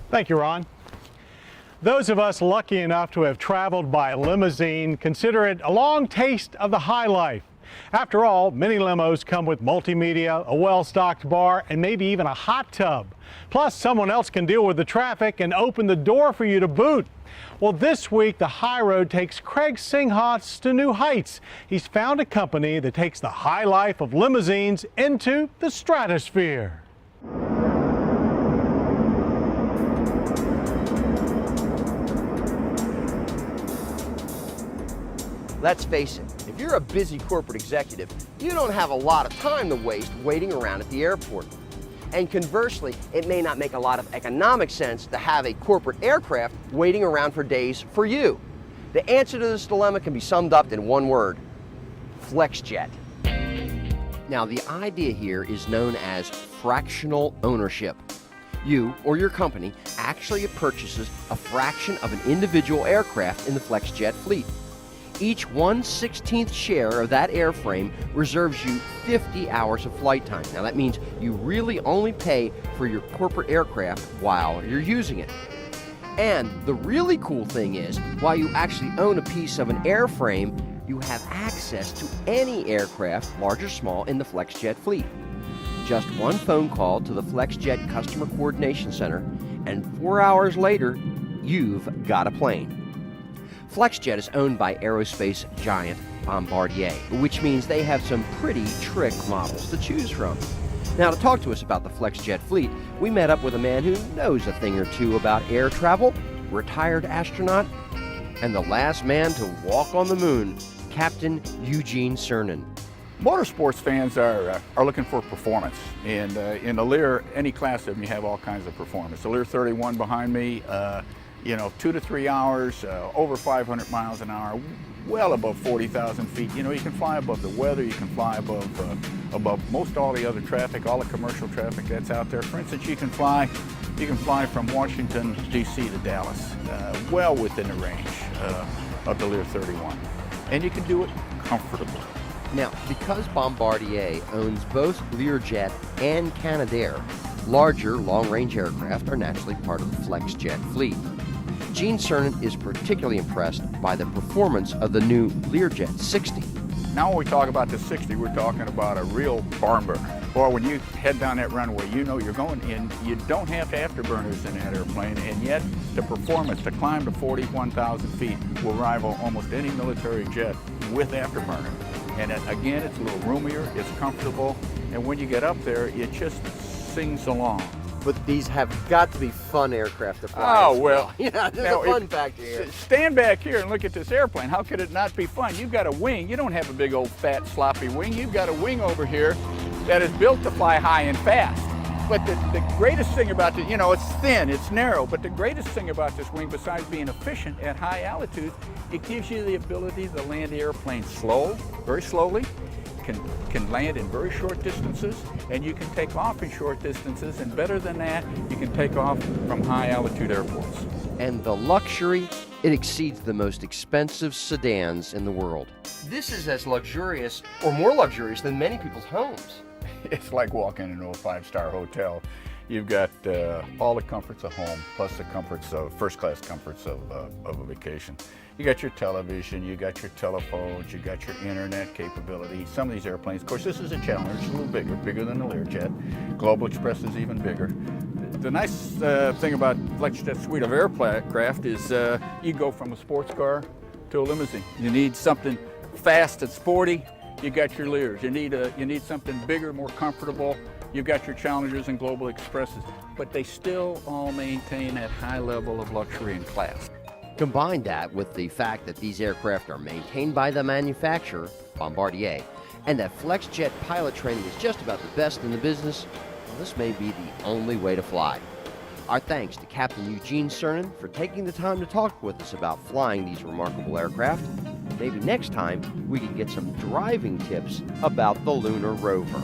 Thank you, Ron. Those of us lucky enough to have traveled by limousine consider it a long taste of the high life. After all, many limos come with multimedia, a well-stocked bar, and maybe even a hot tub. Plus, someone else can deal with the traffic and open the door for you to boot. Well, this week, the High Road takes Craig Singhatz to new heights. He's found a company that takes the high life of limousines into the stratosphere. Let's face it, if you're a busy corporate executive, you don't have a lot of time to waste waiting around at the airport. And conversely, it may not make a lot of economic sense to have a corporate aircraft waiting around for days for you. The answer to this dilemma can be summed up in one word: FlexJet. Now, the idea here is known as fractional ownership. You or your company actually purchases a fraction of an individual aircraft in the FlexJet fleet. Each 1/16th share of that airframe reserves you 50 hours of flight time. Now that means you really only pay for your corporate aircraft while you're using it. And the really cool thing is, while you actually own a piece of an airframe, you have access to any aircraft, large or small, in the FlexJet fleet. Just one phone call to the FlexJet Customer Coordination Center, and 4 hours later, you've got a plane. FlexJet is owned by aerospace giant Bombardier, which means they have some pretty trick models to choose from. Now, to talk to us about the FlexJet fleet, we met up with a man who knows a thing or two about air travel, retired astronaut, and the last man to walk on the moon, Captain Eugene Cernan. Motorsports fans are looking for performance, and in the Lear, any class of them, you have all kinds of performance. The Lear 31 behind me, 2 to 3 hours, over 500 miles an hour, well above 40,000 feet. You can fly above the weather, you can fly above most all the other traffic, all the commercial traffic that's out there. For instance, you can fly from Washington, D.C. to Dallas, well within the range of the Lear 31. And you can do it comfortably. Now, because Bombardier owns both Learjet and Canadair, larger long-range aircraft are naturally part of the FlexJet fleet. Gene Cernan is particularly impressed by the performance of the new Learjet 60. Now when we talk about the 60, we're talking about a real barn burner. Or when you head down that runway, you're going in, you don't have afterburners in that airplane, and yet the performance to climb to 41,000 feet will rival almost any military jet with afterburner. And again, it's a little roomier, it's comfortable, and when you get up there, it just sings along. But these have got to be fun aircraft to fly. Oh, well. Yeah, there's a fun factor here. Stand back here and look at this airplane. How could it not be fun? You've got a wing. You don't have a big old fat sloppy wing. You've got a wing over here that is built to fly high and fast. But the greatest thing about it, it's thin, it's narrow, but the greatest thing about this wing, besides being efficient at high altitudes, it gives you the ability to land the airplane slow, very slowly, can land in very short distances, and you can take off in short distances, and better than that, you can take off from high altitude airports. And the luxury, it exceeds the most expensive sedans in the world. This is as luxurious, or more luxurious, than many people's homes. It's like walking into a five-star hotel. You've got all the comforts of home, plus the comforts of first-class comforts of a vacation. You got your television, you got your telephones, you got your internet capability. Some of these airplanes, of course, this is a Challenger, it's a little bigger than the Learjet. Global Express is even bigger. The nice thing about FlexJet's suite of aircraft is you go from a sports car to a limousine. You need something fast and sporty, you got your Lears. You need something bigger, more comfortable. You've got your Challengers and Global Expresses, but they still all maintain that high level of luxury and class. Combine that with the fact that these aircraft are maintained by the manufacturer, Bombardier, and that FlexJet pilot training is just about the best in the business, well, this may be the only way to fly. Our thanks to Captain Eugene Cernan for taking the time to talk with us about flying these remarkable aircraft. Maybe next time we can get some driving tips about the lunar rover.